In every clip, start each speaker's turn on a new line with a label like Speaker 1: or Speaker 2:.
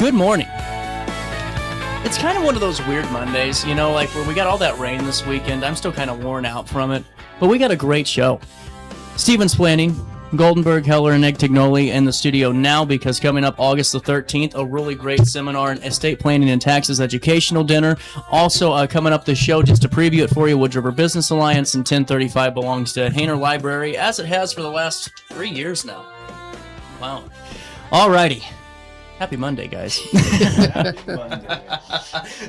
Speaker 1: Good morning. It's kind of one of those weird Mondays, like where we got all that rain this weekend. I'm still kind of worn out from it, but we got a great show. Stephen's planning, Goldenberg Heller Antognoli in the studio now because coming up August the 13th, a really great seminar in estate planning and taxes educational dinner. Also coming up the show, just to preview it for you, Woods River Business Alliance and 1035 belongs to Hainer Library, as it has for the last 3 years now. Wow. All righty. Happy Monday, guys. Happy Monday.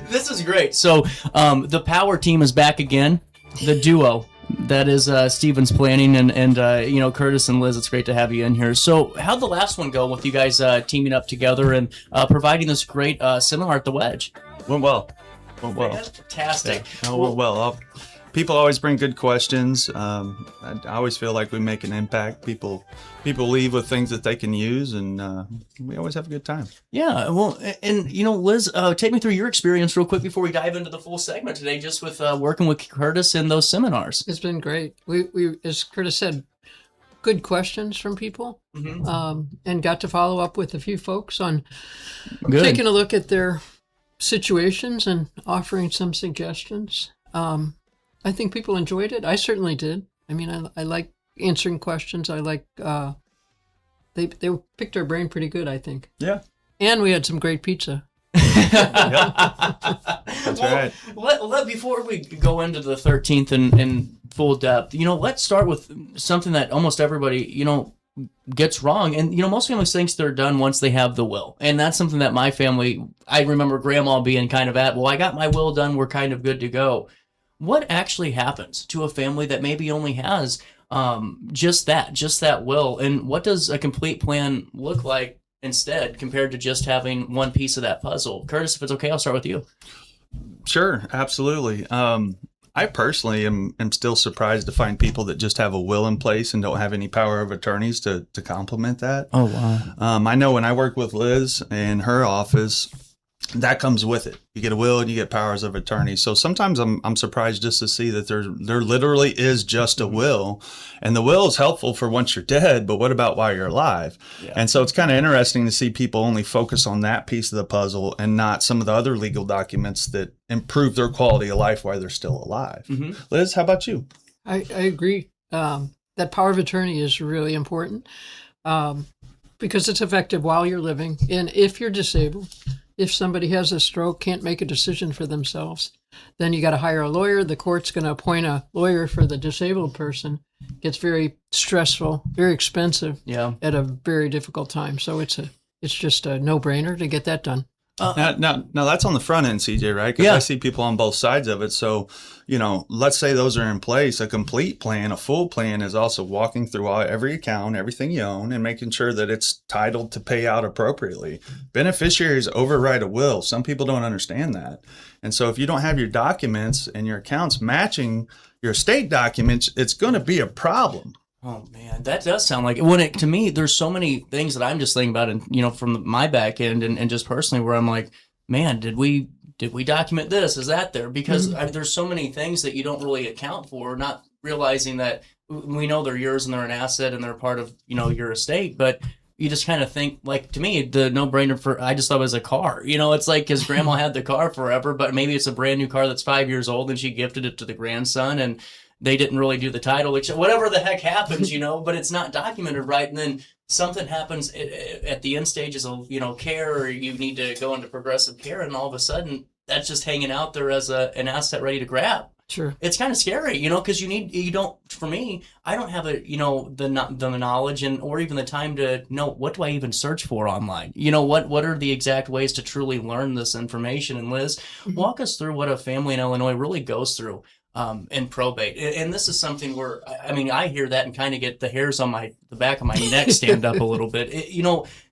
Speaker 1: This is great. So the power team is back again, the duo. That is Stephen's planning and Curtis and Liz. It's great to have you in here. So how'd the last one go with you guys teaming up together and providing this great seminar at the Wedge?
Speaker 2: Went well.
Speaker 1: Fantastic.
Speaker 2: Yeah. Went well. People always bring good questions. I always feel like we make an impact. People leave with things that they can use, and we always have a good time.
Speaker 1: Yeah, well, and Liz, take me through your experience real quick before we dive into the full segment today, just with working with Curtis in those seminars.
Speaker 3: It's been great. We as Curtis said, good questions from people, and got to follow up with a few folks on taking a look at their situations and offering some suggestions. I think people enjoyed it. I certainly did. I mean, I like answering questions. I like, they picked our brain pretty good, I think.
Speaker 2: Yeah.
Speaker 3: And we had some great pizza.
Speaker 2: That's right.
Speaker 1: Before we go into the 13th in full depth, let's start with something that almost everybody, gets wrong. And, most families think they're done once they have the will. And that's something that my family, I remember grandma being kind of at, well, I got my will done. We're kind of good to go. What actually happens to a family that maybe only has just that will? And what does a complete plan look like instead compared to just having one piece of that puzzle? Curtis, if it's okay, I'll start with you.
Speaker 2: Sure, absolutely. I personally am still surprised to find people that just have a will in place and don't have any power of attorneys to complement that.
Speaker 1: Oh, wow.
Speaker 2: I know when I work with Liz in her office, that comes with it. You get a will and you get powers of attorney. So sometimes I'm surprised just to see that there literally is just a will, and the will is helpful for once you're dead, but what about while you're alive? Yeah. And so it's kind of interesting to see people only focus on that piece of the puzzle and not some of the other legal documents that improve their quality of life while they're still alive. Mm-hmm. Liz, how about you?
Speaker 3: I agree. That power of attorney is really important because it's effective while you're living. And if you're disabled, if somebody has a stroke, can't make a decision for themselves, then you got to hire a lawyer. The court's going to appoint a lawyer for the disabled person. Gets very stressful, very expensive at a very difficult time. So it's just a no-brainer to get that done.
Speaker 2: Now that's on the front end, CJ, right? Because I see people on both sides of it. So, let's say those are in place. A complete plan, a full plan is also walking through every account, everything you own, and making sure that it's titled to pay out appropriately. Beneficiaries override a will. Some people don't understand that. And so if you don't have your documents and your accounts matching your estate documents, it's going to be a problem.
Speaker 1: Oh man, that does sound like it. To me, there's so many things that I'm just thinking about, and from my back end and just personally, where I'm like, man, did we document this? Is that there? Because there's so many things that you don't really account for, not realizing that we know they're yours and they're an asset and they're part of your estate, but you just kind of think, like, to me, the no-brainer I just thought it was a car. It's like his grandma had the car forever, but maybe it's a brand new car that's 5 years old and she gifted it to the grandson, and they didn't really do the title, whatever the heck happens, but it's not documented right. And then something happens at the end stages of, care, or you need to go into progressive care, and all of a sudden that's just hanging out there as an asset ready to grab.
Speaker 3: Sure. It's
Speaker 1: kind of scary, because for me, I don't have the knowledge or even the time to know what do I even search for online. What are the exact ways to truly learn this information? And Liz, walk us through what a family in Illinois really goes through. And probate. And this is something where, I hear that and kind of get the hairs on the back of my neck stand up a little bit.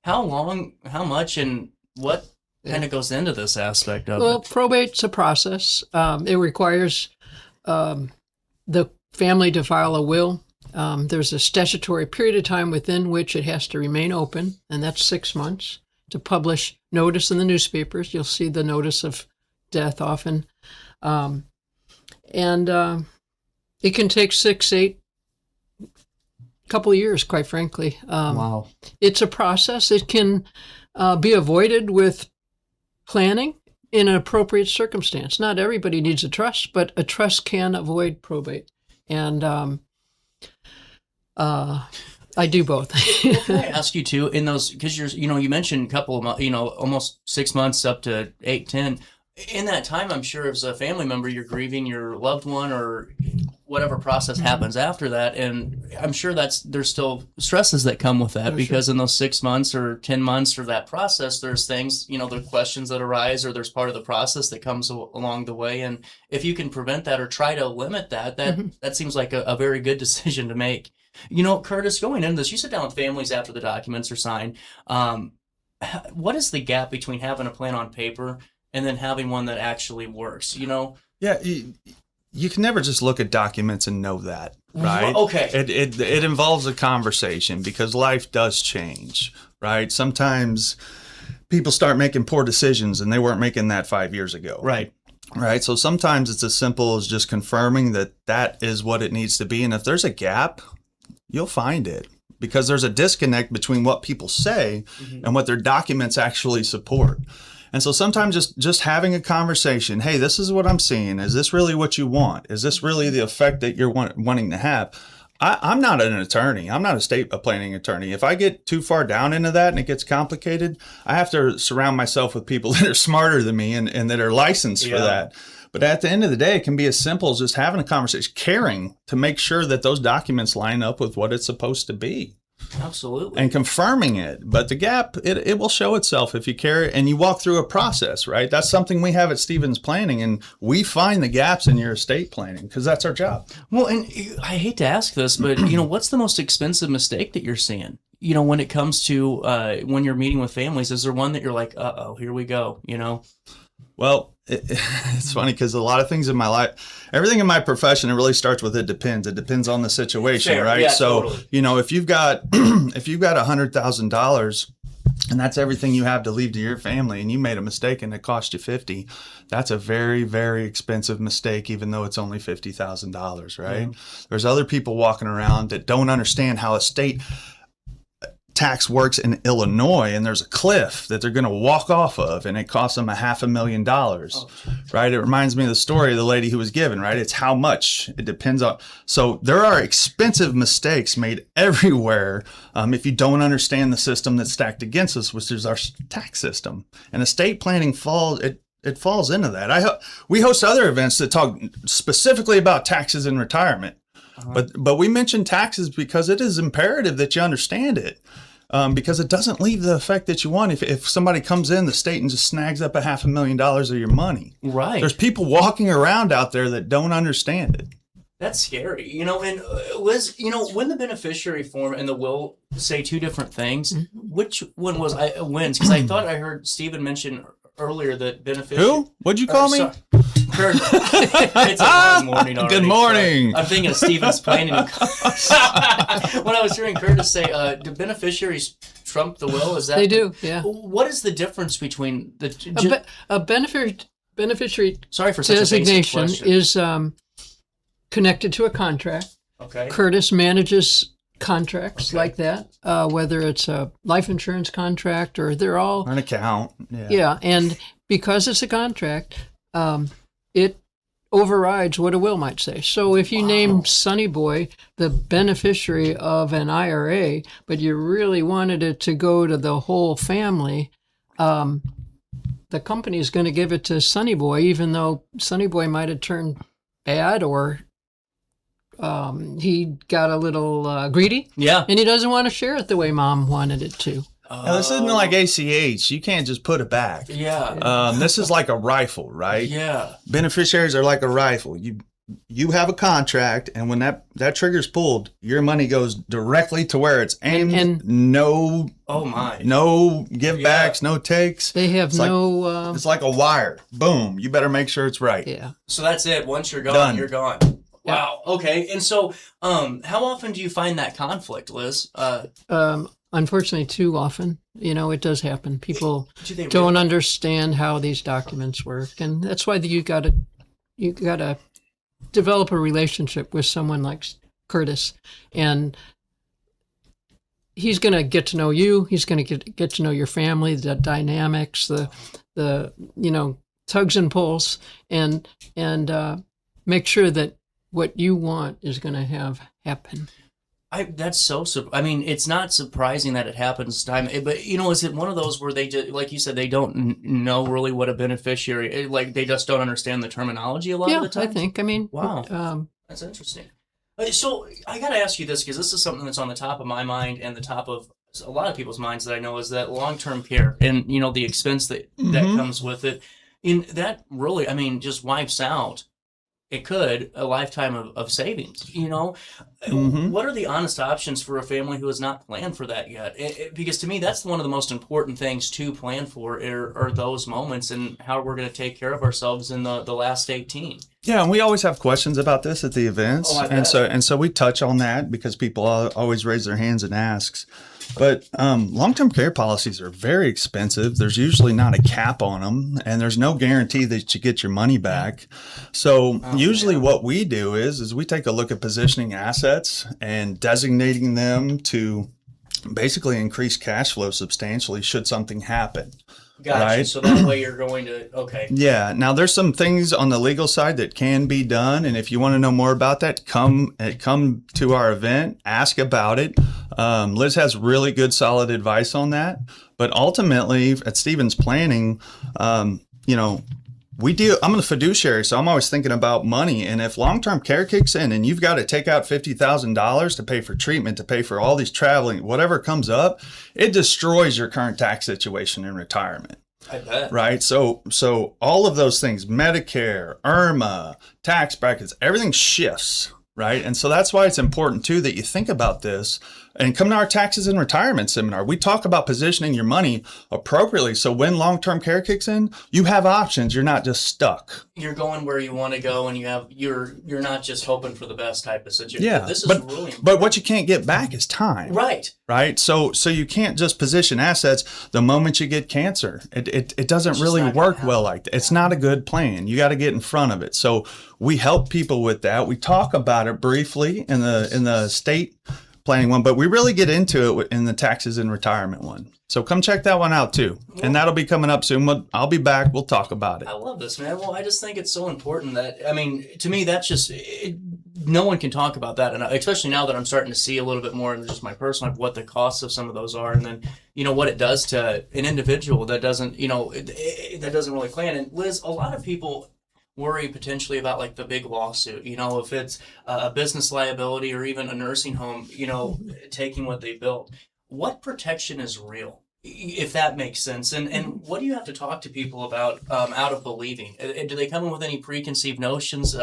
Speaker 1: How long, how much, and what kind of goes into this aspect of it?
Speaker 3: Well, probate's a process. It requires the family to file a will. There's a statutory period of time within which it has to remain open, and that's 6 months, to publish notice in the newspapers. You'll see the notice of death often. And it can take 6, 8, couple of years, quite frankly.
Speaker 1: Wow.
Speaker 3: It's a process. It can be avoided with planning in an appropriate circumstance. Not everybody needs a trust, but a trust can avoid probate. And I do both.
Speaker 1: Well, can I ask you too, in those, because you mentioned a couple of, almost 6 months up to 8, 10. In that time, I'm sure as a family member, you're grieving your loved one or whatever process happens after that. And I'm sure there's still stresses that come with that, because in those 6 months or 10 months or that process, there's things, there are questions that arise, or there's part of the process that comes along the way. And if you can prevent that or try to limit that, that seems like a very good decision to make. Curtis, going into this, you sit down with families after the documents are signed. What is the gap between having a plan on paper and then having one that actually works?
Speaker 2: Yeah, you can never just look at documents and know that, right?
Speaker 1: Okay.
Speaker 2: It involves a conversation, because life does change, right? Sometimes people start making poor decisions and they weren't making that 5 years ago.
Speaker 1: Right.
Speaker 2: Right. So sometimes it's as simple as just confirming that is what it needs to be. And if there's a gap, you'll find it, because there's a disconnect between what people say and what their documents actually support. And so sometimes just having a conversation, hey, this is what I'm seeing. Is this really what you want? Is this really the effect that you're wanting to have? I'm not an attorney. I'm not a estate planning attorney. If I get too far down into that and it gets complicated, I have to surround myself with people that are smarter than me and that are licensed for that. But at the end of the day, it can be as simple as just having a conversation, caring to make sure that those documents line up with what it's supposed to be.
Speaker 1: Absolutely.
Speaker 2: And confirming it. But the gap, it will show itself if you care and you walk through a process, right? That's something we have at Stevens Planning, and we find the gaps in your estate planning, because that's our job.
Speaker 1: Well, and I hate to ask this, but what's the most expensive mistake that you're seeing? When it comes to when you're meeting with families, is there one that you're like, uh-oh, here we go,
Speaker 2: Well, it's funny, because a lot of things in my life, everything in my profession, it really starts with it depends. It depends on the situation,
Speaker 1: Fair.
Speaker 2: right?
Speaker 1: Yeah,
Speaker 2: so,
Speaker 1: totally.
Speaker 2: If you've got $100,000 and that's everything you have to leave to your family, and you made a mistake and it cost you 50, that's a very, very expensive mistake, even though it's only $50,000, right? There's other people walking around that don't understand how estate tax works in Illinois, and there's a cliff that they're going to walk off of, and it costs them $500,000, right? It reminds me of the story of the lady who was given, right? It's how much. It depends on. So there are expensive mistakes made everywhere if you don't understand the system that's stacked against us, which is our tax system. And estate planning falls into that. We host other events that talk specifically about taxes in retirement. But we mention taxes because it is imperative that you understand it, because it doesn't leave the effect that you want. If somebody comes in the state and just snags up $500,000 of your money,
Speaker 1: right? There's
Speaker 2: people walking around out there that don't understand it.
Speaker 1: That's scary, And Liz, when the beneficiary form and the will say two different things, which one wins? Because I thought I heard Stephen mention earlier that beneficiary.
Speaker 2: Who? What'd you call me?
Speaker 1: Sorry. It's a morning already.
Speaker 2: Good morning.
Speaker 1: So I'm thinking of Stephen's planning. When I was hearing Curtis say, do beneficiaries trump the will? Is that
Speaker 3: they do? Yeah.
Speaker 1: What is the difference between the
Speaker 3: a beneficiary?
Speaker 1: Sorry for such
Speaker 3: designation
Speaker 1: a basic question.
Speaker 3: Is connected to a contract.
Speaker 1: Okay.
Speaker 3: Curtis manages contracts like that, whether it's a life insurance contract or they're all
Speaker 2: an account.
Speaker 3: Yeah, and because it's a contract, it overrides what a will might say. So if you name Sonny Boy the beneficiary of an IRA, but you really wanted it to go to the whole family, the company is going to give it to Sonny Boy, even though Sonny Boy might have turned bad or he got a little greedy. Yeah. And he doesn't want to share it the way Mom wanted it to.
Speaker 2: Now, this isn't like ACH. You can't just put it back.
Speaker 1: Yeah.
Speaker 2: This is like a rifle, right?
Speaker 1: Yeah.
Speaker 2: Beneficiaries are like a rifle. You have a contract, and when that trigger's pulled, your money goes directly to where it's aimed. And no give backs, no takes.
Speaker 3: They have
Speaker 2: it's it's like a wire. Boom. You better make sure it's right.
Speaker 3: Yeah.
Speaker 1: So that's it. Once you're gone, you're gone. Wow. Okay. And so, how often do you find that conflict, Liz?
Speaker 3: Unfortunately, too often. It does happen. People don't understand how these documents work, and that's why you gotta develop a relationship with someone like Curtis, and he's gonna get to know you. He's gonna get to know your family, the dynamics, tugs and pulls and make sure that what you want is going to happen.
Speaker 1: I mean, it's not surprising that it happens time, but is it one of those where they just, like you said, they don't know really what a beneficiary, like they just don't understand the terminology a lot of the time?
Speaker 3: I think. I mean,
Speaker 1: wow, that's interesting. So I got to ask you this, because this is something that's on the top of my mind and the top of a lot of people's minds that I know, is that long-term care and, the expense that comes with it. And that really, I mean, just wipes out, it could, a lifetime of savings, What are the honest options for a family who has not planned for that yet? Because to me, that's one of the most important things to plan for are those moments and how we're going to take care of ourselves in the last 18.
Speaker 2: Yeah, and we always have questions about this at the events.
Speaker 1: Oh, I bet.
Speaker 2: And so we touch on that because people always raise their hands and asks. But long-term care policies are very expensive. There's usually not a cap on them, and there's no guarantee that you get your money back. So usually what we do is we take a look at positioning assets and designating them to basically increase cash flow substantially should something happen.
Speaker 1: Gotcha.
Speaker 2: Right?
Speaker 1: So that way you're going to, okay.
Speaker 2: Yeah. Now there's some things on the legal side that can be done. And if you want to know more about that, come to our event, ask about it. Liz has really good, solid advice on that. But ultimately at Stevens Planning, I'm a fiduciary, so I'm always thinking about money. And if long-term care kicks in and you've got to take out $50,000 to pay for treatment, to pay for all these traveling, whatever comes up, it destroys your current tax situation in retirement.
Speaker 1: I bet.
Speaker 2: Right. So all of those things, Medicare, IRMA, tax brackets, everything shifts. Right. And so that's why it's important, too, that you think about this and come to our taxes and retirement seminar. We talk about positioning your money appropriately. So when long-term care kicks in, you have options. You're not just stuck.
Speaker 1: You're going where you want to go, and you're not just hoping for the best type of situation.
Speaker 2: Yeah.
Speaker 1: This is really important.
Speaker 2: But what you can't get back is time.
Speaker 1: Right.
Speaker 2: Right. So you can't just position assets the moment you get cancer. It doesn't really work well like that. It's not a good plan. You got to get in front of it. So we help people with that. We talk about it briefly in the state planning one, but we really get into it in the taxes and retirement one. So come check that one out too. Yeah. And that'll be coming up soon. I'll be back. We'll talk about it.
Speaker 1: I love this, man. Well, I just think it's so important that, I mean, to me, that's just, no one can talk about that. And especially now that I'm starting to see a little bit more in just my personal life, what the costs of some of those are. And then, what it does to an individual that doesn't, that doesn't really plan. And Liz, a lot of people worry potentially about like the big lawsuit, if it's a business liability or even a nursing home, taking what they built. What protection is real, if that makes sense? And what do you have to talk to people about out of believing? Do they come in with any preconceived notions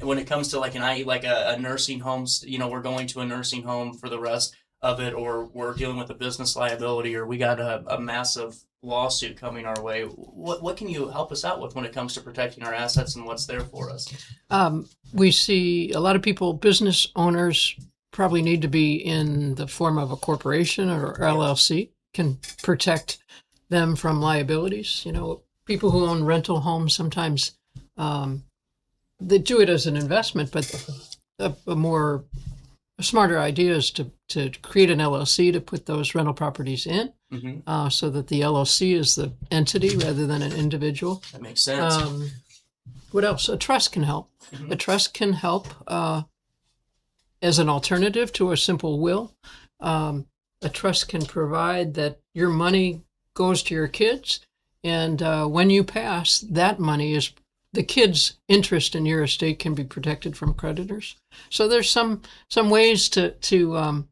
Speaker 1: when it comes to like a nursing homes, we're going to a nursing home for the rest of it, or we're dealing with a business liability, or we got a massive lawsuit coming our way? What can you help us out with when it comes to protecting our assets and what's there for us?
Speaker 3: We see a lot of people, business owners, probably need to be in the form of a corporation or LLC, can protect them from liabilities. People who own rental homes sometimes they do it as an investment, but a smarter idea is to create an LLC to put those rental properties in, so that the LLC is the entity rather than an individual.
Speaker 1: That makes sense.
Speaker 3: What else? A trust can help. A trust can help as an alternative to a simple will. A trust can provide that your money goes to your kids, and when you pass, that money is the kids' interest in your estate can be protected from creditors. So there's some ways to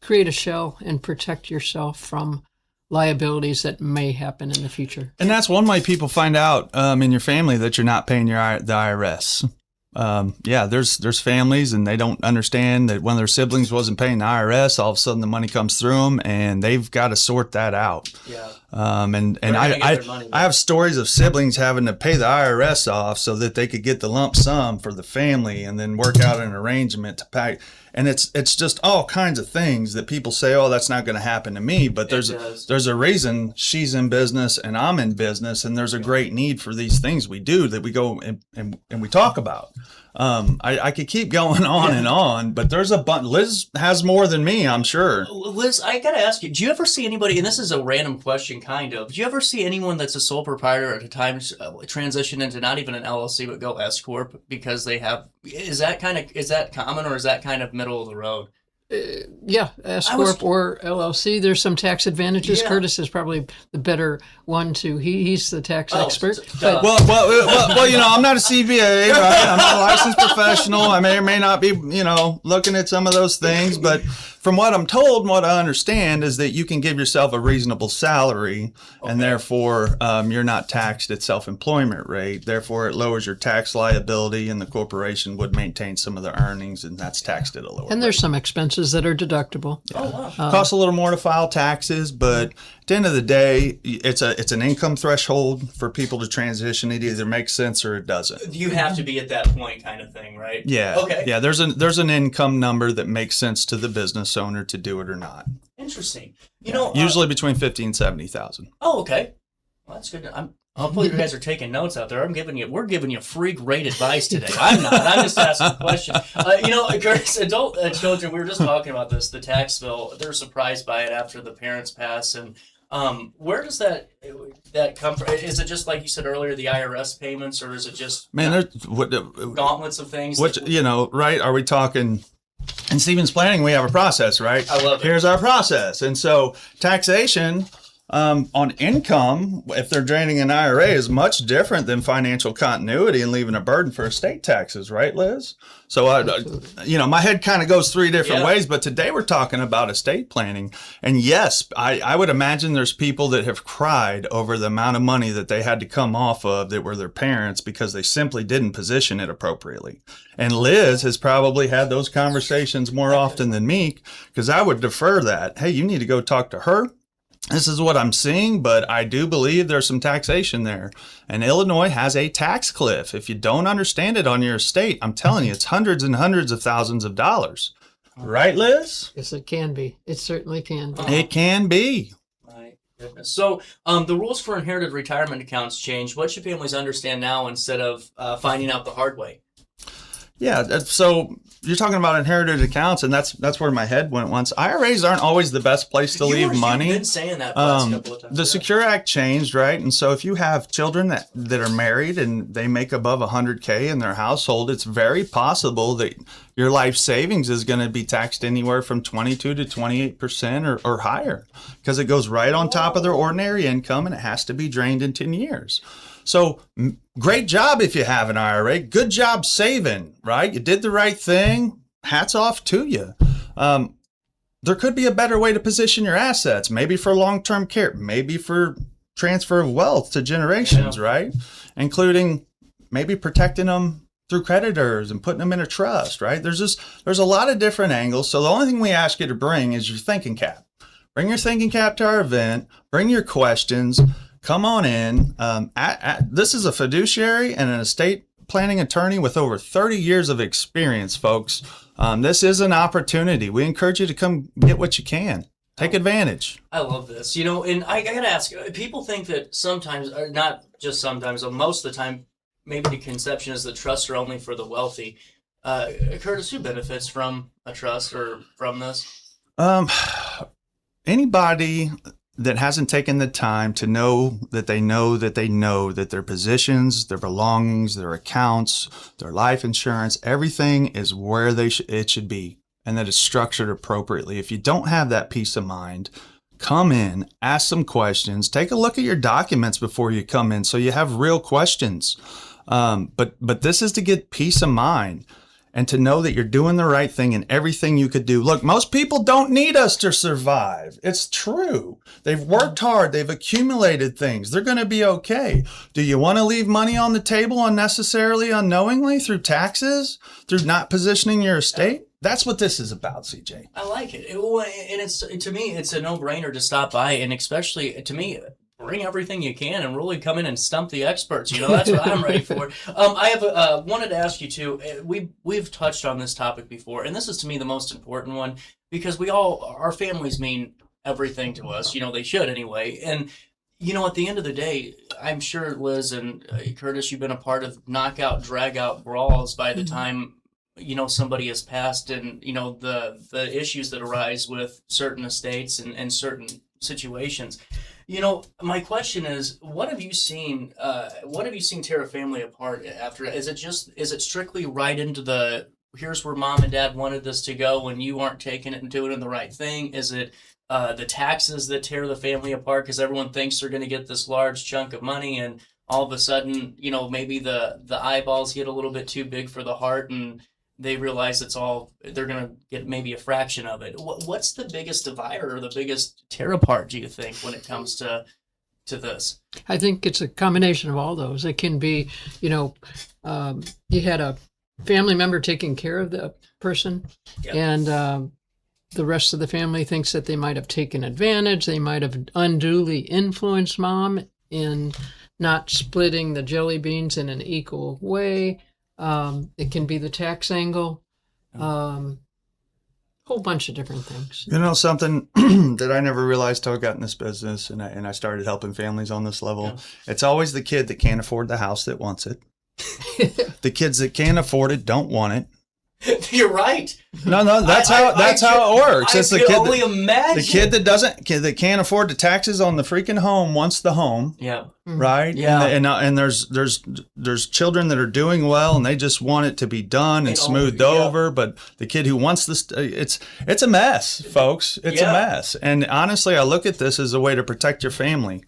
Speaker 3: create a shell and protect yourself from liabilities that may happen in the future.
Speaker 2: And that's one way people find out in your family that you're not paying the IRS. There's families and they don't understand that one of their siblings wasn't paying the IRS. All of a sudden the money comes through them and they've got to sort that out.
Speaker 1: Yeah.
Speaker 2: I have stories of siblings having to pay the IRS off so that they could get the lump sum for the family and then work out an arrangement to pay. And it's just all kinds of things that people say, oh, that's not going to happen to me. But there's a reason she's in business and I'm in business, and there's a great need for these things we do that we go and we talk about. I could keep going on and on, but there's a bunch. Liz has more than me, I'm sure.
Speaker 1: Liz, I gotta ask you, do you ever see anybody, and this is a random question kind of, do you ever see anyone that's a sole proprietor at a time transition into not even an LLC but go S Corp because they have, is that common, or is that kind of middle of the road?
Speaker 3: Yeah, S Corp or LLC. There's some tax advantages.
Speaker 1: Yeah.
Speaker 3: Curtis is probably the better one to. He's the tax expert.
Speaker 1: But,
Speaker 2: Well, I'm not a CPA, right? I'm not a licensed professional. I may or may not be, looking at some of those things, but from what I'm told and what I understand is that you can give yourself a reasonable salary, and therefore you're not taxed at self-employment rate. Therefore, it lowers your tax liability, and the corporation would maintain some of the earnings, and that's taxed at a lower
Speaker 3: And there's
Speaker 2: rate.
Speaker 3: some expenses that are deductible.
Speaker 1: oh, wow.
Speaker 2: Costs a little more to file taxes, but at the end of the day, it's an income threshold for people to transition. It either makes sense or it doesn't.
Speaker 1: You have to be at that point kind of thing, right?
Speaker 2: Yeah.
Speaker 1: Okay.
Speaker 2: Yeah. There's an income number that makes sense to the business owner to do it or not.
Speaker 1: Interesting.
Speaker 2: Usually between 50 and 70,000.
Speaker 1: Oh, okay. Well, that's good. Hopefully you guys are taking notes out there. We're giving you free great advice today. I'm not. I'm just asking questions. Curtis, adult children, we were just talking about this, the tax bill. They're surprised by it after the parents pass. And where does that come from? Is it just like you said earlier, the IRS payments, or is it just gauntlets of things?
Speaker 2: Right? Are we talking? In Stevens Planning, we have a process, right?
Speaker 1: I love it.
Speaker 2: Here's our process. And so taxation on income, if they're draining an IRA, is much different than financial continuity and leaving a burden for estate taxes, right, Liz? So, my head kind of goes three different ways, but today we're talking about estate planning. And yes, I would imagine there's people that have cried over the amount of money that they had to come off of that were their parents because they simply didn't position it appropriately. And Liz has probably had those conversations more often than me, because I would defer that. Hey, you need to go talk to her. This is what I'm seeing, but I do believe there's some taxation there. And Illinois has a tax cliff. If you don't understand it on your estate, I'm telling you, it's hundreds and hundreds of thousands of dollars. Right, Liz?
Speaker 3: Yes, it can be. It certainly can be.
Speaker 2: It can be.
Speaker 1: My goodness. So the rules for inherited retirement accounts change. What should families understand now instead of finding out the hard way?
Speaker 2: Yeah, so you're talking about inherited accounts, and that's where my head went once. IRAs aren't always the best place to leave money.
Speaker 1: You've been saying that the last couple of times.
Speaker 2: The Secure Act changed, right? And so if you have children that are married and they make above $100K in their household, it's very possible that your life savings is going to be taxed anywhere from 22 to 28% or higher, because it goes right on top of their ordinary income, and it has to be drained in 10 years. So great job if you have an IRA. Good job saving, right? You did the right thing. Hats off to you. There could be a better way to position your assets, maybe for long-term care, maybe for transfer of wealth to generations, right? Including maybe protecting them through creditors and putting them in a trust, right? There's a lot of different angles. So the only thing we ask you to bring is your thinking cap. Bring your thinking cap to our event. Bring your questions. Come on in. This is a fiduciary and an estate planning attorney with over 30 years of experience, folks. This is an opportunity. We encourage you to come get what you can. Take advantage.
Speaker 1: I love this. And I got to ask, people think that sometimes, or not just sometimes, but most of the time, maybe the conception is that trusts are only for the wealthy. Curtis, who benefits from a trust or from this?
Speaker 2: Anybody that hasn't taken the time to know that they know that they know that their positions, their belongings, their accounts, their life insurance, everything is where it should be, and that it's structured appropriately. If you don't have that peace of mind, come in, ask some questions, take a look at your documents before you come in so you have real questions. But this is to get peace of mind and to know that you're doing the right thing in everything you could do. Look, most people don't need us to survive. It's true. They've worked hard. They've accumulated things. They're going to be okay. Do you want to leave money on the table unnecessarily, unknowingly, through taxes, through not positioning your estate? That's what this is about, CJ.
Speaker 1: I like it. And to me, it's a no-brainer to stop by, and especially to me, bring everything you can and really come in and stump the experts. That's what I'm ready for. I have wanted to ask you too. We've touched on this topic before, and this is to me the most important one, because our families mean everything to us. They should anyway. And at the end of the day, I'm sure Liz and Curtis, you've been a part of knockout, drag-out brawls by the time somebody has passed, and the issues that arise with certain estates and certain situations. My question is, what have you seen? What have you seen tear a family apart after? Is it strictly right into the here's where mom and dad wanted this to go, and you aren't taking it and doing the right thing? Is it the taxes that tear the family apart because everyone thinks they're going to get this large chunk of money, and all of a sudden, maybe the eyeballs get a little bit too big for the heart, and they realize they're going to get maybe a fraction of it. What's the biggest divider or the biggest tear apart, do you think, when it comes to this?
Speaker 3: I think it's a combination of all those. It can be, you had a family member taking care of the person, yep. And the rest of the family thinks that they might have taken advantage. They might have unduly influenced mom in not splitting the jelly beans in an equal way. It can be the tax angle, whole bunch of different things.
Speaker 2: Something that I never realized till I got in this business and I started helping families on this level. Yeah. It's always the kid that can't afford the house that wants it. The kids that can't afford it don't want it.
Speaker 1: You're right.
Speaker 2: No, that's how it works.
Speaker 1: It's the kid imagine.
Speaker 2: The kid that can't afford the taxes on the freaking home wants the home.
Speaker 1: Yeah.
Speaker 2: Right.
Speaker 1: Yeah.
Speaker 2: And there's children that are doing well and they just want it to be done and smoothed over. But the kid who wants this, it's a mess, folks. It's a mess. And honestly, I look at this as a way to protect your family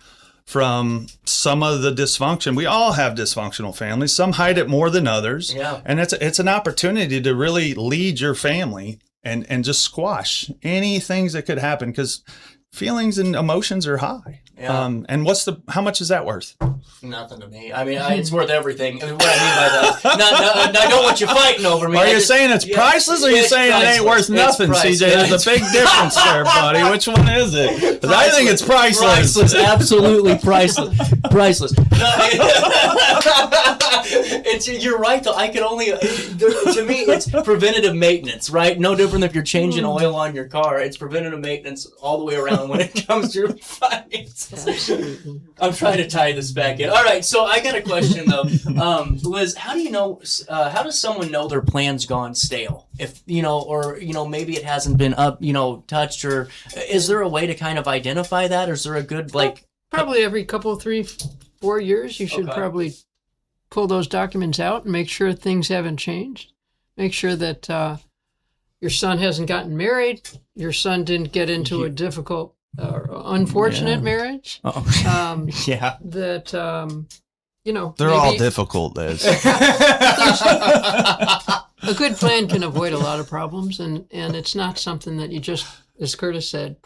Speaker 2: from some of the dysfunction. We all have dysfunctional families. Some hide it more than others.
Speaker 1: Yeah.
Speaker 2: And it's an opportunity to really lead your family and just squash any things that could happen, because feelings and emotions are high.
Speaker 1: Yeah.
Speaker 2: And how much is that worth?
Speaker 1: Nothing to me. I mean, it's worth everything. I mean, what I mean by that, I know what you're fighting over me.
Speaker 2: Are you saying it's priceless, or are you saying priceless. It ain't worth nothing, CJ? There's a big difference there, buddy. Which one is it? Because I think it's priceless.
Speaker 1: Priceless, absolutely priceless. Priceless. You're right, though. I can only, to me, it's preventative maintenance, right? No different than if you're changing oil on your car. It's preventative maintenance all the way around when it comes to finances.
Speaker 3: Absolutely.
Speaker 1: I'm trying to tie this back in. All right, so I got a question though, Liz. How do you know? How does someone know their plan's gone stale? If maybe it hasn't been touched, or is there a way to kind of identify that? Or is there a good
Speaker 3: Probably every couple, 3-4 years, you should probably pull those documents out and make sure things haven't changed. Make sure that your son hasn't gotten married. Your son didn't get into a difficult. Unfortunate marriage.
Speaker 2: Yeah.
Speaker 3: That
Speaker 2: they're all difficult, Liz.
Speaker 3: A good plan can avoid a lot of problems, and it's not something that you just, as Curtis said,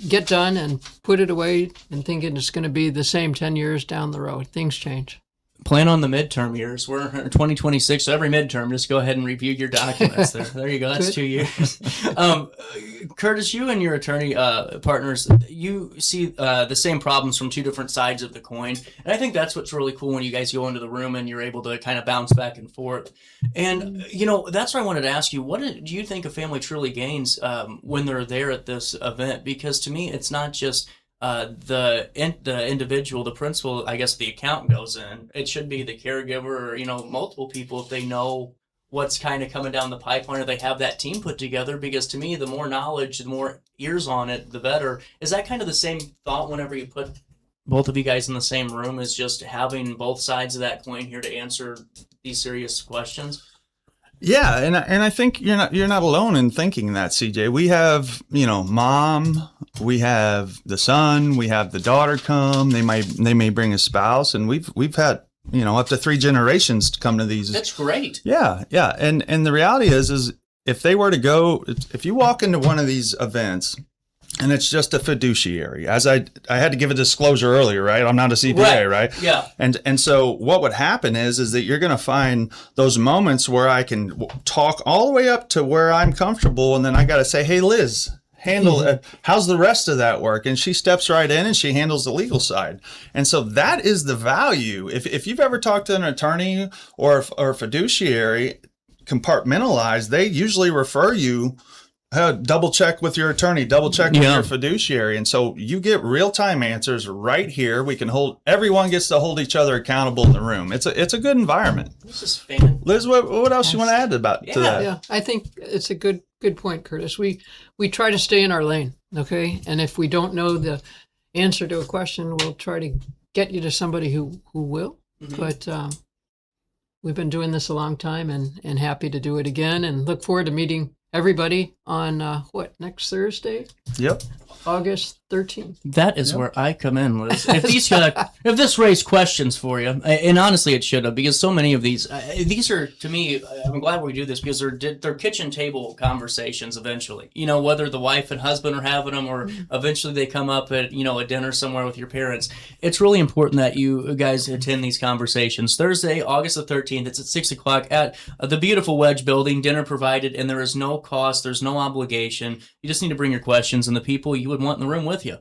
Speaker 3: get done and put it away and thinking it's going to be the same 10 years down the road. Things change.
Speaker 1: Plan on the midterm years. We're in 2026, so every midterm, just go ahead and review your documents. There you go. That's
Speaker 3: Good.
Speaker 1: 2 years. Curtis, you and your attorney partners, you see the same problems from two different sides of the coin. And I think that's what's really cool when you guys go into the room and you're able to kind of bounce back and forth. And, that's why I wanted to ask you, what do you think a family truly gains when they're there at this event? Because to me, it's not just the individual, the principal, I guess the accountant goes in. It should be the caregiver or, multiple people if they know what's kind of coming down the pipeline or they have that team put together. Because to me, the more knowledge, the more ears on it, the better. Is that kind of the same thought whenever you put both of you guys in the same room, is just having both sides of that coin here to answer these serious questions?
Speaker 2: Yeah, and I think you're not alone in thinking that, CJ. We have, mom, we have the son, we have the daughter come. They may bring a spouse, and we've had, up to 3 generations to come to these.
Speaker 1: That's great.
Speaker 2: Yeah. And the reality is if they were to go, if you walk into one of these events and it's just a fiduciary, as I had to give a disclosure earlier, right? I'm not a CPA, right?
Speaker 1: Yeah.
Speaker 2: And so what would happen is that you're going to find those moments where I can talk all the way up to where I'm comfortable, and then I got to say, hey, Liz, handle it. How's the rest of that work? And she steps right in and she handles the legal side. And so that is the value. If you've ever talked to an attorney or a fiduciary, compartmentalized, they usually refer you double check with your attorney, double check with
Speaker 1: Yeah.
Speaker 2: your fiduciary. And so you get real-time answers right here. We can everyone gets to hold each other accountable in the room. It's a good environment.
Speaker 1: This is fan.
Speaker 2: Liz, what else you want to add to that?
Speaker 3: Yeah, I think it's a good point, Curtis. We try to stay in our lane, okay? And if we don't know the answer to a question, we'll try to get you to somebody who will. But we've been doing this a long time and happy to do it again, and look forward to meeting everybody on next Thursday,
Speaker 2: Yep.
Speaker 3: August 13th.
Speaker 1: That is where I come in, Liz. If this raised questions for you, and honestly it should have, because so many of these are, to me, I'm glad we do this, because they're kitchen table conversations eventually. You know, whether the wife and husband are having them, or eventually they come up at, a dinner somewhere with your parents. It's really important that you guys attend these conversations. Thursday, August the 13th, it's at 6 o'clock at the beautiful Wedge building, dinner provided, and there is no cost, there's no obligation. You just need to bring your questions and the people you would want in the room with you.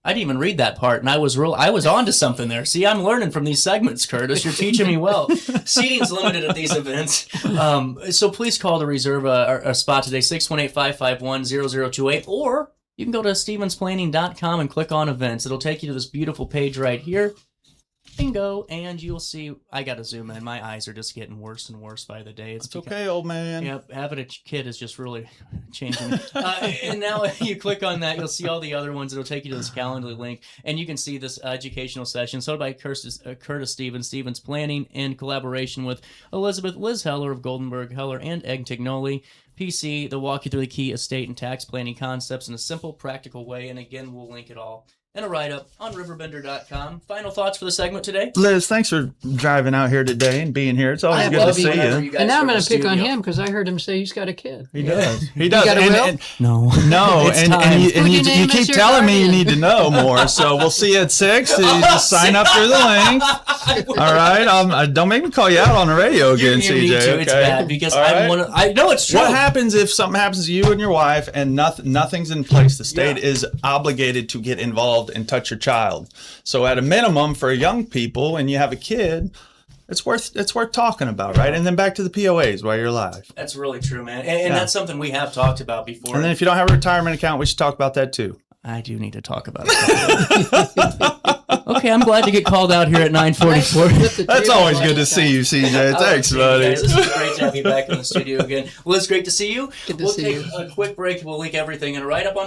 Speaker 1: I didn't even read that part, and I was on to something there. See, I'm learning from these segments, Curtis. You're teaching me well. Seating's limited at these events, so please call to reserve a spot today, 618-551-0028, or you can go to stevensplanning.com and click on events. It'll take you to this beautiful page right here. Bingo, and you'll see. I got to zoom in. My eyes are just getting worse and worse by the day.
Speaker 2: It's okay, old man.
Speaker 1: Yep, having a kid is just really changing me. And now you click on that, you'll see all the other ones. It'll take you to this Calendly link, and you can see this educational session. So by Curtis Stevens Planning, in collaboration with Liz Heller of Goldenberg Heller Antognoli, PC. They'll walk you through the key estate and tax planning concepts in a simple, practical way. And again, we'll link it all and a write-up on RiverBender.com. Final thoughts for the segment today?
Speaker 2: Liz, thanks for driving out here today and being here. It's always good to see you.
Speaker 3: And now I'm going to pick on him because I heard him say he's got a kid.
Speaker 2: He does. He does.
Speaker 3: got a will?
Speaker 1: No.
Speaker 2: No,
Speaker 1: It's
Speaker 2: and
Speaker 1: time.
Speaker 2: you
Speaker 3: Would you name
Speaker 2: keep
Speaker 3: us your
Speaker 2: telling me you
Speaker 3: guardian?
Speaker 2: need to know more. So we'll see you at 6. So you just sign up through the link. All right. Don't make me call you out on the radio again,
Speaker 1: You
Speaker 2: CJ.
Speaker 1: need to.
Speaker 2: Okay?
Speaker 1: It's bad because
Speaker 2: All right?
Speaker 1: I know it's true.
Speaker 2: What happens if something happens to you and your wife and nothing's in place? The state is obligated to get involved and touch your child. So at a minimum for young people, and you have a kid, it's worth talking about, right? And then back to the POAs while you're alive.
Speaker 1: That's really true, man. And that's something we have talked about before.
Speaker 2: And then if you don't have a retirement account, we should talk about that too.
Speaker 1: I do need to talk about it. Okay, I'm glad to get called out here at 9:44.
Speaker 2: That's always good to see you, CJ. Thanks, buddy.
Speaker 1: This is great to have you back in the studio again. Well, it's great to see you.
Speaker 3: Good to
Speaker 1: We'll
Speaker 3: see
Speaker 1: take
Speaker 3: you.
Speaker 1: a quick break. We'll link everything and right up on